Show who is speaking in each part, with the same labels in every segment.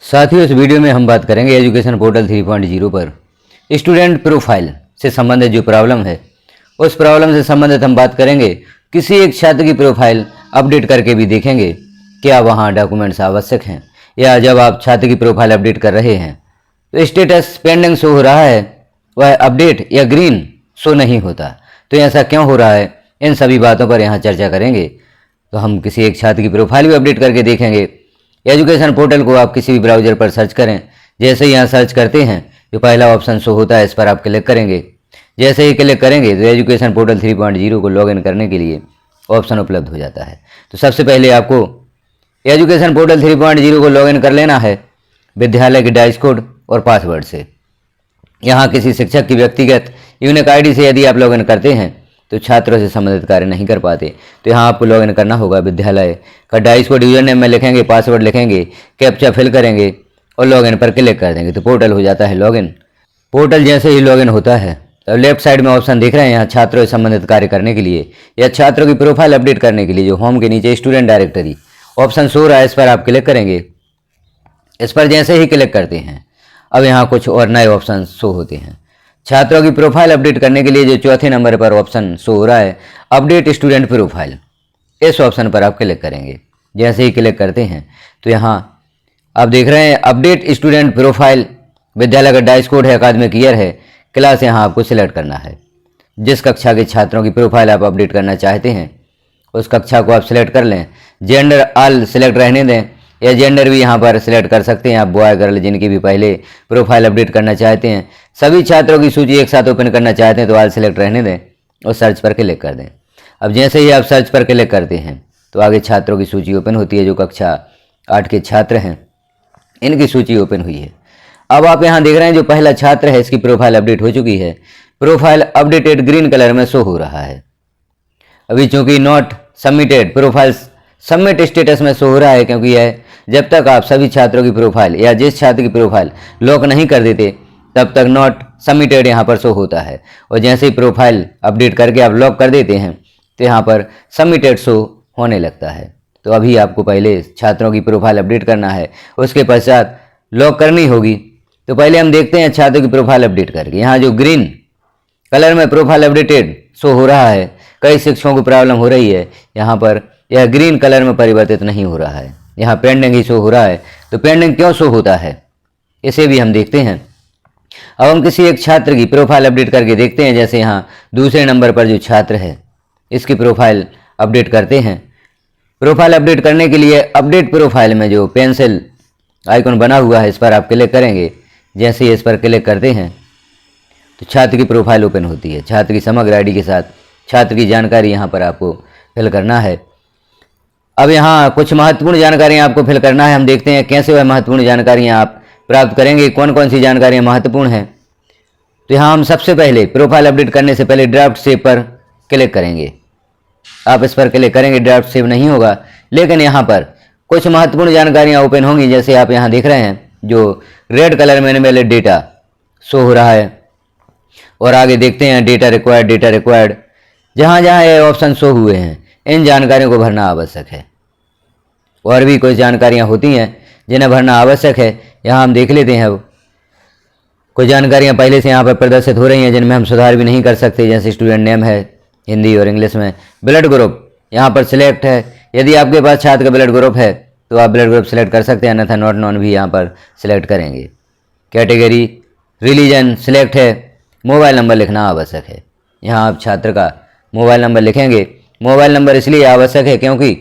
Speaker 1: साथियों, इस वीडियो में हम बात करेंगे एजुकेशन पोर्टल 3.0 पर स्टूडेंट प्रोफाइल से संबंधित जो प्रॉब्लम है उस प्रॉब्लम से संबंधित हम बात करेंगे। किसी एक छात्र की प्रोफाइल अपडेट करके भी देखेंगे क्या वहाँ डॉक्यूमेंट्स आवश्यक हैं, या जब आप छात्र की प्रोफाइल अपडेट कर रहे हैं तो स्टेटस पेंडिंग शो हो रहा है, वह अपडेट या ग्रीन शो नहीं होता, तो ऐसा क्यों हो रहा है। इन सभी बातों पर यहाँ चर्चा करेंगे। तो हम किसी एक छात्र की प्रोफाइल भी अपडेट करके देखेंगे। एजुकेशन पोर्टल को आप किसी भी ब्राउज़र पर सर्च करें। जैसे ही यहाँ सर्च करते हैं जो पहला ऑप्शन शो होता है इस पर आप क्लिक करेंगे। जैसे ही क्लिक करेंगे तो एजुकेशन पोर्टल 3.0 को लॉगिन करने के लिए ऑप्शन उपलब्ध हो जाता है। तो सबसे पहले आपको एजुकेशन पोर्टल 3.0 को लॉगिन कर लेना है विद्यालय के डाइस कोड और पासवर्ड से। यहाँ किसी शिक्षक की व्यक्तिगत यूनिक आईडी से यदि आप लॉगिन करते हैं तो छात्रों से संबंधित कार्य नहीं कर पाते। तो यहाँ आपको लॉगिन करना होगा विद्यालय का डाइस कोड, यूजर नेम में लिखेंगे, पासवर्ड लिखेंगे, कैप्चा फिल करेंगे और लॉगिन पर क्लिक कर देंगे तो पोर्टल हो जाता है लॉगिन। पोर्टल जैसे ही लॉगिन होता है तो लेफ्ट साइड में ऑप्शन दिख रहे हैं यहाँ छात्रों से संबंधित कार्य करने के लिए या छात्रों की प्रोफाइल अपडेट करने के लिए जो होम के नीचे स्टूडेंट डायरेक्टरी ऑप्शन शो रहा है, इस पर आप क्लिक करेंगे। इस पर जैसे ही क्लिक करते हैं अब यहाँ कुछ और नए ऑप्शन शो होते हैं। छात्रों की प्रोफाइल अपडेट करने के लिए जो चौथे नंबर पर ऑप्शन शो हो रहा है अपडेट स्टूडेंट प्रोफाइल, इस ऑप्शन पर आप क्लिक करेंगे। जैसे ही क्लिक करते हैं तो यहाँ आप देख रहे हैं अपडेट स्टूडेंट प्रोफाइल, विद्यालय का डाइस कोड है, अकादमिक ईयर है, क्लास यहाँ आपको सिलेक्ट करना है। जिस कक्षा के छात्रों की प्रोफाइल आप अपडेट करना चाहते हैं उस कक्षा को आप सिलेक्ट कर लें। जेंडर ऑल सिलेक्ट रहने दें या जेंडर भी यहाँ पर सिलेक्ट कर सकते हैं आप, बॉय गर्ल जिनकी भी पहले प्रोफाइल अपडेट करना चाहते हैं। सभी छात्रों की सूची एक साथ ओपन करना चाहते हैं तो ऑल सिलेक्ट रहने दें और सर्च पर क्लिक कर दें। अब जैसे ही आप सर्च पर क्लिक करते हैं तो आगे छात्रों की सूची ओपन होती है। जो कक्षा 8 के छात्र हैं इनकी सूची ओपन हुई है। अब आप यहाँ देख रहे हैं जो पहला छात्र है इसकी प्रोफाइल अपडेट हो चुकी है। प्रोफाइल अपडेटेड ग्रीन कलर में शो हो रहा है। अभी चूंकि not submitted profile submit status में शो हो रहा है, क्योंकि यह जब तक आप सभी छात्रों की प्रोफाइल या जिस छात्र की प्रोफाइल लॉक नहीं कर देते तब तक नॉट सबमिटेड यहाँ पर शो होता है। और जैसे ही प्रोफाइल अपडेट करके आप लॉक कर देते हैं तो यहाँ पर सबमिटेड शो होने लगता है। तो अभी आपको पहले छात्रों की प्रोफाइल अपडेट करना है, उसके पश्चात लॉक करनी होगी। तो पहले हम देखते हैं छात्रों की प्रोफाइल अपडेट करके। यहाँ जो ग्रीन कलर में प्रोफाइल अपडेटेड शो हो रहा है, कई शिक्षकों को प्रॉब्लम हो रही है, यहाँ पर यह ग्रीन कलर में परिवर्तित नहीं हो रहा है, यहाँ पेंडिंग ही शो हो रहा है। तो पेंडिंग क्यों शो होता है इसे भी हम देखते हैं। अब हम किसी एक छात्र की प्रोफाइल अपडेट करके देखते हैं। जैसे यहाँ दूसरे नंबर पर जो छात्र है इसकी प्रोफाइल अपडेट करते हैं। प्रोफाइल अपडेट करने के लिए अपडेट प्रोफाइल में जो पेंसिल आइकन बना हुआ है इस पर आप क्लिक करेंगे। जैसे ही इस पर क्लिक करते हैं तो छात्र की प्रोफाइल ओपन होती है। छात्र की समग्र आईडी के साथ छात्र की जानकारी यहाँ पर आपको फिल करना है। अब यहाँ कुछ महत्वपूर्ण जानकारियाँ आपको फिल करना है। हम देखते हैं कैसे वह महत्वपूर्ण जानकारियाँ आप प्राप्त करेंगे, कौन कौन सी जानकारियाँ महत्वपूर्ण हैं। तो यहाँ हम सबसे पहले प्रोफाइल अपडेट करने से पहले ड्राफ्ट सेव पर क्लिक करेंगे। आप इस पर क्लिक करेंगे, ड्राफ्ट सेव नहीं होगा, लेकिन यहाँ पर कुछ महत्वपूर्ण जानकारियाँ ओपन होंगी। जैसे आप यहाँ देख रहे हैं जो रेड कलर में इनवैलिड डेटा शो हो रहा है। और आगे देखते हैं डेटा रिक्वायर्ड, जहाँ जहाँ ये ऑप्शन शो हुए हैं इन जानकारियों को भरना आवश्यक है। और भी कुछ जानकारियाँ होती हैं जिन्हें भरना आवश्यक है, यहाँ हम देख लेते हैं। अब कुछ जानकारियाँ पहले से यहाँ पर प्रदर्शित हो रही हैं जिनमें हम सुधार भी नहीं कर सकते। जैसे स्टूडेंट नेम है हिंदी और इंग्लिश में, ब्लड ग्रुप यहाँ पर सिलेक्ट है। यदि आपके पास छात्र का ब्लड ग्रुप है तो आप ब्लड ग्रुप सिलेक्ट कर सकते हैं, अन्यथा नॉट नॉन भी यहाँ पर सिलेक्ट करेंगे। कैटेगरी रिलीजन सिलेक्ट है। मोबाइल नंबर लिखना आवश्यक है। यहाँ आप छात्र का मोबाइल नंबर लिखेंगे। मोबाइल नंबर इसलिए आवश्यक है क्योंकि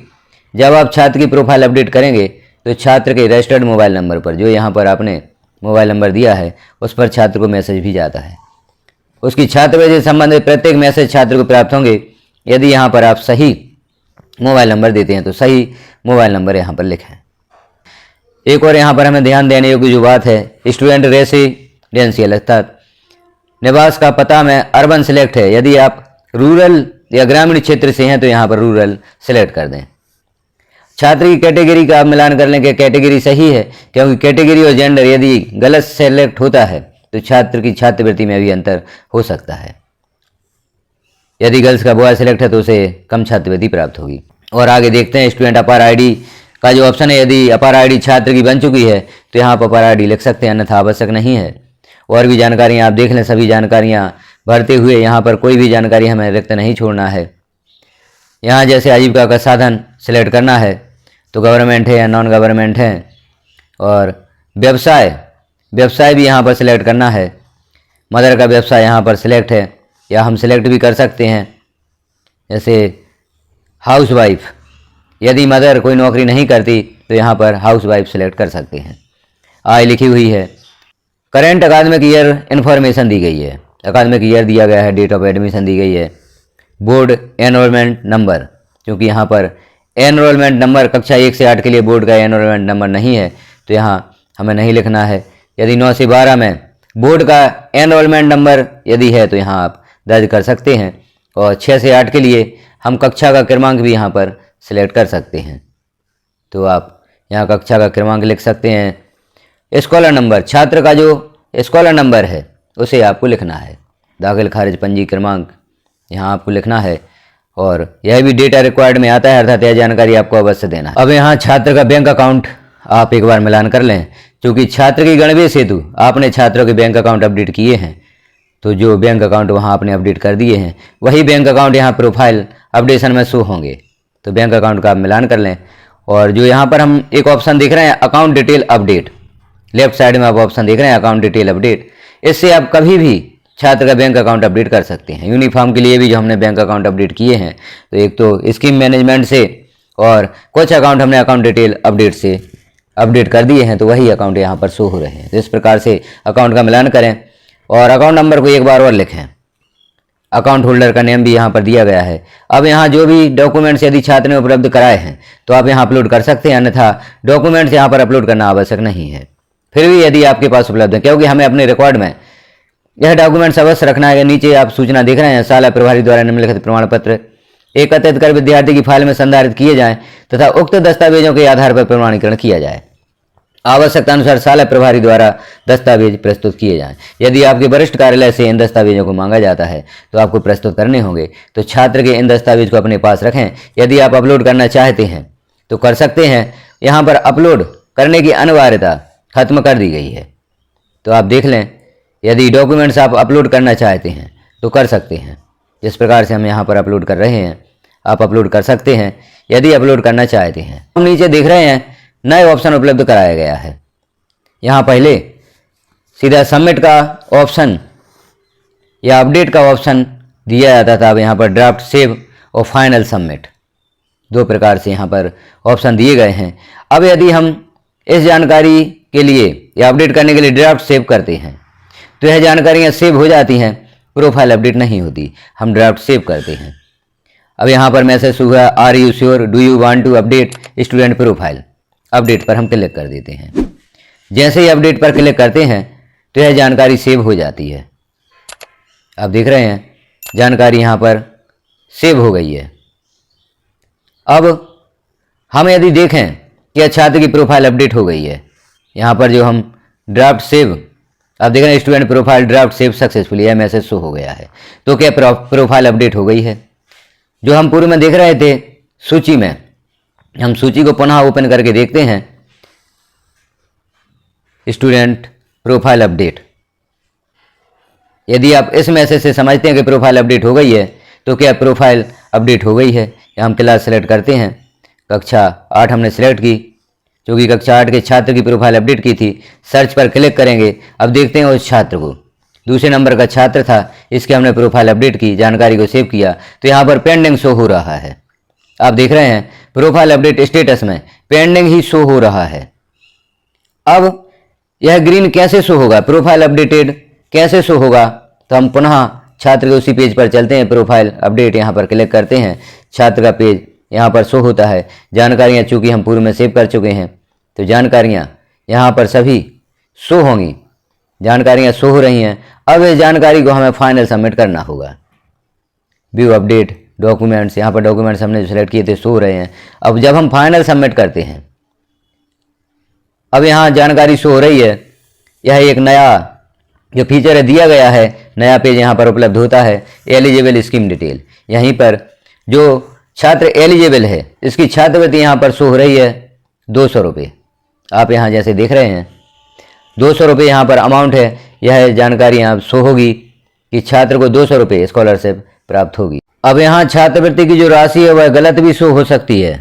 Speaker 1: जब आप छात्र की प्रोफाइल अपडेट करेंगे तो छात्र के रजिस्टर्ड मोबाइल नंबर पर जो यहाँ पर आपने मोबाइल नंबर दिया है उस पर छात्र को मैसेज भी जाता है। उसकी छात्रवृत्ति से संबंधित प्रत्येक मैसेज छात्र को प्राप्त होंगे। यदि यहाँ पर आप सही मोबाइल नंबर देते हैं तो सही मोबाइल नंबर यहाँ पर लिखें। एक और यहाँ पर हमें ध्यान देने योग्य जो बात है, स्टूडेंट रेसिडेंशियल अर्थात निवास का पता में अर्बन सिलेक्ट है। यदि आप रूरल या ग्रामीण क्षेत्र से हैं तो यहाँ पर रूरल सिलेक्ट कर दें। छात्र की कैटेगरी का आप मिलान कर लें कि कैटेगरी सही है, क्योंकि कैटेगरी और जेंडर यदि गलत सेलेक्ट होता है तो छात्र की छात्रवृत्ति में भी अंतर हो सकता है। यदि गर्ल्स का बॉय सिलेक्ट है तो उसे कम छात्रवृत्ति प्राप्त होगी। और आगे देखते हैं स्टूडेंट अपार आईडी का जो ऑप्शन है, यदि अपर आईडी छात्र की बन चुकी है तो यहाँ पर अपर आईडी लिख सकते हैं, अन्यथा आवश्यक नहीं है। और भी जानकारियाँ आप देख लें, सभी जानकारियाँ भरते हुए यहाँ पर कोई भी जानकारी हमें रिक्त नहीं छोड़ना है। यहाँ जैसे आजीविका का साधन सिलेक्ट करना है तो गवर्नमेंट है या नॉन गवर्नमेंट है, और व्यवसाय भी यहाँ पर सिलेक्ट करना है। मदर का व्यवसाय यहाँ पर सिलेक्ट है, या हम सिलेक्ट भी कर सकते हैं जैसे हाउसवाइफ। यदि मदर कोई नौकरी नहीं करती तो यहाँ पर हाउसवाइफ सिलेक्ट कर सकते हैं। आय लिखी हुई है। करेंट अकादमिक ईयर इन्फॉर्मेशन दी गई है, अकादमिक ईयर दिया गया है, डेट ऑफ एडमिशन दी गई है, बोर्ड एनरोलमेंट नंबर, क्योंकि यहाँ पर एनरोलमेंट नंबर कक्षा 1 से 8 के लिए बोर्ड का एनरोलमेंट नंबर नहीं है तो यहाँ हमें नहीं लिखना है। यदि 9 से 12 में बोर्ड का एनरोलमेंट नंबर यदि है तो यहाँ आप दर्ज कर सकते हैं, और 6 से 8 के लिए हम कक्षा का क्रमांक भी यहाँ पर सिलेक्ट कर सकते हैं। तो आप यहाँ कक्षा का क्रमांक लिख सकते हैं। स्कॉलर नंबर, छात्र का जो स्कॉलर नंबर है उसे आपको लिखना है। दाखिल खारिज पंजी क्रमांक यहाँ आपको लिखना है, और यह भी डेटा रिक्वायर्ड में आता है, अर्थात यह जानकारी आपको अवश्य देना है। अब यहाँ छात्र का बैंक अकाउंट आप एक बार मिलान कर लें, क्योंकि छात्र की गणवेश हेतु आपने छात्रों के बैंक अकाउंट अपडेट किए हैं, तो जो बैंक अकाउंट वहाँ आपने अपडेट कर दिए हैं वही बैंक अकाउंट यहाँ प्रोफाइल अपडेशन में शो होंगे। तो बैंक अकाउंट का आप मिलान कर लें, और जो यहाँ पर हम एक ऑप्शन देख रहे हैं account detail update, left side में आप ऑप्शन देख रहे हैं अकाउंट डिटेल अपडेट, इससे आप कभी भी छात्र का बैंक अकाउंट अपडेट कर सकते हैं। यूनिफॉर्म के लिए भी जो हमने बैंक अकाउंट अपडेट किए हैं, तो एक तो स्कीम मैनेजमेंट से और कुछ अकाउंट हमने अकाउंट डिटेल अपडेट से अपडेट कर दिए हैं, तो वही अकाउंट यहाँ पर शो हो रहे हैं। तो इस प्रकार से अकाउंट का मिलान करें, और अकाउंट नंबर को एक बार और लिखें। अकाउंट होल्डर का नेम भी यहाँ पर दिया गया है। अब यहाँ जो भी डॉक्यूमेंट्स यदि छात्र ने उपलब्ध कराए हैं तो आप यहाँ अपलोड कर सकते हैं, अन्यथा डॉक्यूमेंट्स यहाँ पर अपलोड करना आवश्यक नहीं है। फिर भी यदि आपके पास उपलब्ध है, क्योंकि हमें अपने रिकॉर्ड में यह डॉक्यूमेंट्स अवश्य रखना है। नीचे आप सूचना देख रहे हैं, शाला प्रभारी द्वारा निम्नलिखित प्रमाण पत्र एकत्रित कर विद्यार्थी की फाइल में संधारित किए जाएं तथा उक्त दस्तावेजों के आधार पर प्रमाणीकरण किया जाए। आवश्यकता अनुसार शाला प्रभारी द्वारा दस्तावेज प्रस्तुत किए जाएं। यदि आपके वरिष्ठ कार्यालय से इन दस्तावेजों को मांगा जाता है तो आपको प्रस्तुत करने होंगे, तो छात्र के इन दस्तावेज को अपने पास रखें। यदि आप अपलोड करना चाहते हैं तो कर सकते हैं। यहाँ पर अपलोड करने की अनिवार्यता खत्म कर दी गई है, तो आप देख लें। यदि डॉक्यूमेंट्स आप अपलोड करना चाहते हैं तो कर सकते हैं। जिस प्रकार से हम यहाँ पर अपलोड कर रहे हैं, आप अपलोड कर सकते हैं यदि अपलोड करना चाहते हैं। हम नीचे देख रहे हैं नए ऑप्शन उपलब्ध कराया गया है। यहाँ पहले सीधा सबमिट का ऑप्शन या अपडेट का ऑप्शन दिया जाता था। अब यहाँ पर ड्राफ्ट सेव और फाइनल सबमिट, दो प्रकार से यहाँ पर ऑप्शन दिए गए हैं। अब यदि हम इस जानकारी के लिए या अपडेट करने के लिए ड्राफ्ट सेव करते हैं तो यह जानकारियाँ सेव हो जाती हैं, प्रोफाइल अपडेट नहीं होती। हम ड्राफ्ट सेव करते हैं। अब यहाँ पर मैसेज हुआ are you sure do you want to update student profile, update पर हम क्लिक कर देते हैं। जैसे ही अपडेट पर क्लिक करते हैं तो यह जानकारी सेव हो जाती है। आप देख रहे हैं जानकारी यहाँ पर सेव हो गई है। अब हम यदि देखें कि छात्र की प्रोफाइल अपडेट हो गई है, यहाँ पर जो हम ड्राफ्ट सेव, आप देख रहे हैं student profile draft save successfully, यह मैसेज शो हो गया है। तो क्या प्रोफाइल अपडेट हो गई है? जो हम पूर्व में देख रहे थे सूची में, हम सूची को पुनः ओपन करके देखते हैं। स्टूडेंट प्रोफाइल अपडेट, यदि आप इस मैसेज से समझते हैं कि प्रोफाइल अपडेट हो गई है तो क्या प्रोफाइल अपडेट हो गई है? हम क्लास सेलेक्ट करते हैं, कक्षा 8 हमने सेलेक्ट की, क्योंकि कक्षा 8 के छात्र की प्रोफाइल अपडेट की थी। सर्च पर क्लिक करेंगे। अब देखते हैं उस छात्र को, दूसरे नंबर का छात्र था, इसके हमने प्रोफाइल अपडेट की, जानकारी को सेव किया, तो यहाँ पर पेंडिंग शो हो रहा है। आप देख रहे हैं प्रोफाइल अपडेट स्टेटस में पेंडिंग ही शो हो रहा है। अब यह ग्रीन कैसे शो होगा, प्रोफाइल अपडेटेड कैसे शो होगा? तो हम पुनः छात्र के उसी पेज पर चलते हैं, प्रोफाइल अपडेट यहाँ पर क्लिक करते हैं, छात्र का पेज यहाँ पर शो होता है। जानकारियाँ चूँकि हम पूर्व में सेव कर चुके हैं तो जानकारियाँ यहाँ पर सभी शो होंगी, जानकारियाँ शो हो रही हैं। अब इस जानकारी को हमें फाइनल सबमिट करना होगा। व्यू अपडेट डॉक्यूमेंट्स, यहाँ पर डॉक्यूमेंट्स हमने जो सेलेक्ट किए थे शो हो रहे हैं। अब जब हम फाइनल सबमिट करते हैं, अब यहाँ जानकारी शो हो रही है। यह एक नया जो फीचर है दिया गया है, नया पेज यहाँ पर उपलब्ध होता है, एलिजिबल स्कीम डिटेल। यहीं पर जो छात्र एलिजिबल है इसकी छात्रवृत्ति यहाँ पर शो हो रही है। 200 रुपये। आप यहाँ जैसे देख रहे हैं 200 रुपये यहाँ पर अमाउंट है। यह जानकारी यहाँ शो होगी कि छात्र को 200 रुपये स्कॉलरशिप प्राप्त होगी। अब यहाँ छात्रवृत्ति की जो राशि है वह गलत भी शो हो सकती है।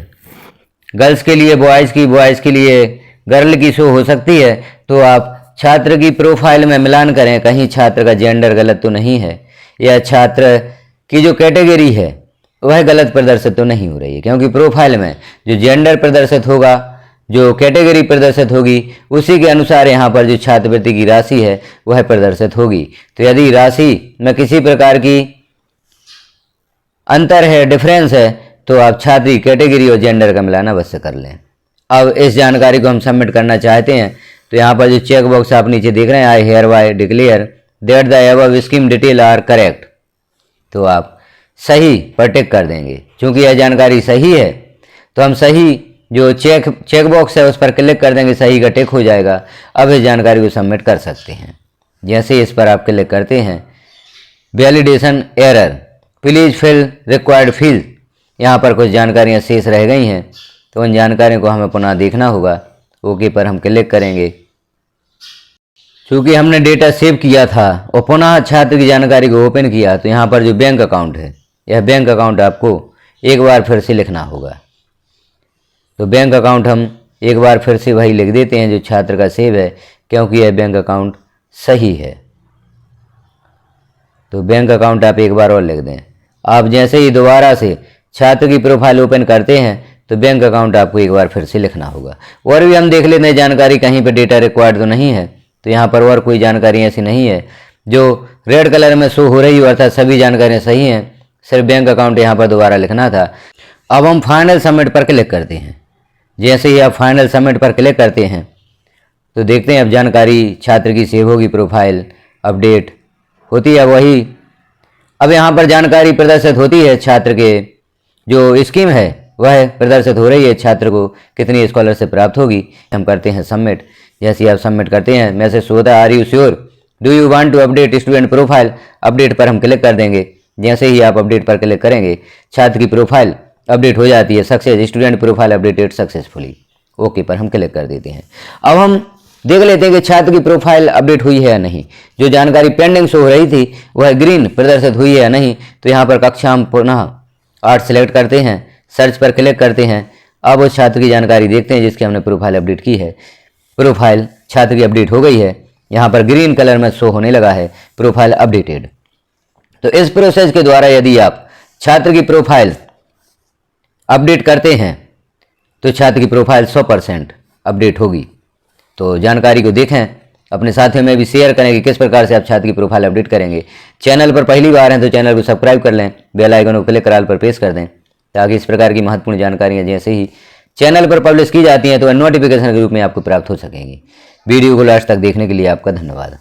Speaker 1: गर्ल्स के लिए बॉयज़ की, बॉयज़ के लिए गर्ल की शो हो सकती है। तो आप छात्र की प्रोफाइल में मिलान करें, कहीं छात्र का जेंडर गलत तो नहीं है या छात्र की जो कैटेगरी है वह गलत प्रदर्शित तो नहीं हो रही है, क्योंकि प्रोफाइल में जो जेंडर प्रदर्शित होगा, जो कैटेगरी प्रदर्शित होगी, उसी के अनुसार यहाँ पर जो छात्रवृत्ति की राशि है वह प्रदर्शित होगी। तो यदि राशि में किसी प्रकार की अंतर है, डिफरेंस है, तो आप छात्र की कैटेगरी और जेंडर का मिलान अवश्य कर लें। अब इस जानकारी को हम सबमिट करना चाहते हैं तो यहाँ पर जो चेक बॉक्स आप नीचे देख रहे हैं, I hereby declare that the above scheme detail are correct, तो आप सही पर टिक कर देंगे। क्योंकि यह जानकारी सही है तो हम सही जो चेक बॉक्स है उस पर क्लिक कर देंगे, सही का टिक हो जाएगा। अब इस जानकारी को सबमिट कर सकते हैं। जैसे इस पर आप क्लिक करते हैं, validation error, please fill required field, यहाँ पर कुछ जानकारियाँ शेष रह गई हैं तो उन जानकारियों को हमें पुनः देखना होगा। ओके पर हम क्लिक करेंगे। चूँकि हमने डेटा सेव किया था और पुनः छात्र की जानकारी को ओपन किया तो यहाँ पर जो बैंक अकाउंट है, यह बैंक अकाउंट आपको एक बार फिर से लिखना होगा। तो बैंक अकाउंट हम एक बार फिर से वही लिख देते हैं जो छात्र का सेव है, क्योंकि यह बैंक अकाउंट सही है। तो बैंक अकाउंट आप एक बार और लिख दें। आप जैसे ही दोबारा से छात्र की प्रोफाइल ओपन करते हैं तो बैंक अकाउंट आपको एक बार फिर से लिखना होगा। और भी हम देख लेते हैं जानकारी कहीं पर डेटा रिक्वायर्ड तो नहीं है, तो यहाँ पर और कोई जानकारी ऐसी नहीं है जो रेड कलर में शो हो रही हो, अर्थात सभी जानकारियाँ सही हैं, सिर्फ बैंक अकाउंट यहाँ पर दोबारा लिखना था। अब हम फाइनल सबमिट पर क्लिक करते हैं। जैसे ही आप फाइनल सबमिट पर क्लिक करते हैं तो देखते हैं अब जानकारी छात्र की सेव होगी, प्रोफाइल अपडेट होती है वही। अब यहाँ पर जानकारी प्रदर्शित होती है, छात्र के जो स्कीम है वह प्रदर्शित हो रही है, छात्र को कितनी स्कॉलरशिप प्राप्त होगी। हम करते हैं सबमिट। जैसे ही आप सबमिट करते हैं मैसेज होता है, are you sure do you want to update student profile, update पर हम क्लिक कर देंगे। जैसे ही आप अपडेट पर क्लिक करेंगे छात्र की प्रोफाइल अपडेट हो जाती है, success student profile updated successfully. Okay पर हम क्लिक कर देते हैं। अब हम देख लेते हैं कि छात्र की प्रोफाइल अपडेट हुई है या नहीं। जो जानकारी पेंडिंग शो हो रही थी वह ग्रीन प्रदर्शित हुई है या नहीं। तो यहाँ पर कक्षा हम पुनः 8 सेलेक्ट करते हैं, सर्च पर क्लिक करते हैं। अब उस छात्र की जानकारी देखते हैं जिसकी हमने प्रोफाइल अपडेट की है। प्रोफाइल छात्र की अपडेट हो गई है, यहाँ पर ग्रीन कलर में शो होने लगा है प्रोफाइल अपडेटेड। तो इस प्रोसेस के द्वारा यदि आप छात्र की प्रोफाइल अपडेट करते हैं तो छात्र की प्रोफाइल 100% अपडेट होगी। तो जानकारी को देखें, अपने साथियों में भी शेयर करें कि किस प्रकार से आप छात्र की प्रोफाइल अपडेट करेंगे। चैनल पर पहली बार हैं तो चैनल को सब्सक्राइब कर लें, बेल आइकन को क्लिक कर ऑल पर प्रेस कर दें, ताकि इस प्रकार की महत्वपूर्ण जानकारियाँ जैसे ही चैनल पर पब्लिश की जाती हैं तो नोटिफिकेशन के रूप में आपको प्राप्त हो सकेंगी। वीडियो को लास्ट तक देखने के लिए आपका धन्यवाद।